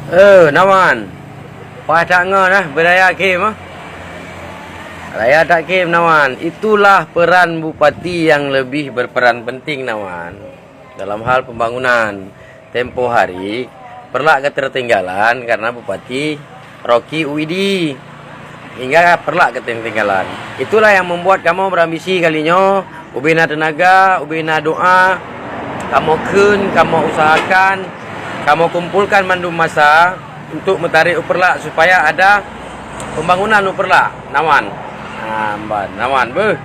Nawan. Wah tak ngah dah beraya Kim ah. Raya tak Kim Nawan. Itulah peran bupati yang lebih berperan penting Nawan. Dalam hal pembangunan. Tempo hari perlak ketertinggalan karena Bupati Rocky Uidi. Hingga perlak ketertinggalan. Itulah yang membuat kamu berambisi kalinya. Ubina tenaga, ubina doa. Kamu usahakan. Kamu kumpulkan mandum masa untuk mentarik uperlak supaya ada pembangunan uperlak Nawan. Nawan beuh.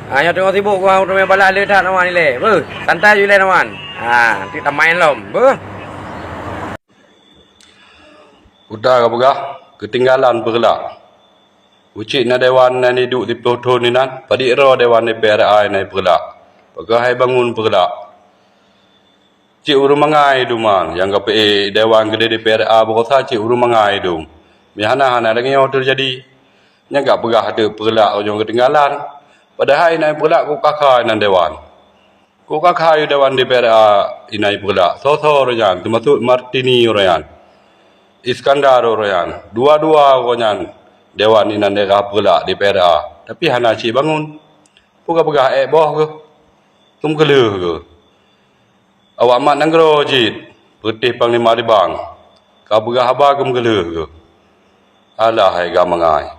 Hanya tengok sibuk gua udah balas le tak Nawan ni le. Beuh, santai je le Nawan. Nanti tak main lom. Beuh. Udah ka begah ketinggalan perlak. Ucik na dewan na ni duk di foto ni nan, padi ro dewan ni PRI na perlak. Begah hai bangun perlak. Cik uru mangai dumang yang KPE dewan gede di PRA berkata cik uru mangai dum. Mihana lagi yang terjadi. Nya gak pegah ada perlak ujung ketinggalan. Padahal inai perlak ku kakak nan dewan. Ku kakak dewan di PRA inai perlak. So royan termasuk Martini royan. Iskandar royan. Dua-dua royan dewan inan daerah perlak di PRA. Tapi hana cik bangun. Pegah boh ke. Tum keleh ke. Awak mak nanggro jit, putih panglima di bang. Kau begah abah kem geleh ke. Alah hai gamangai.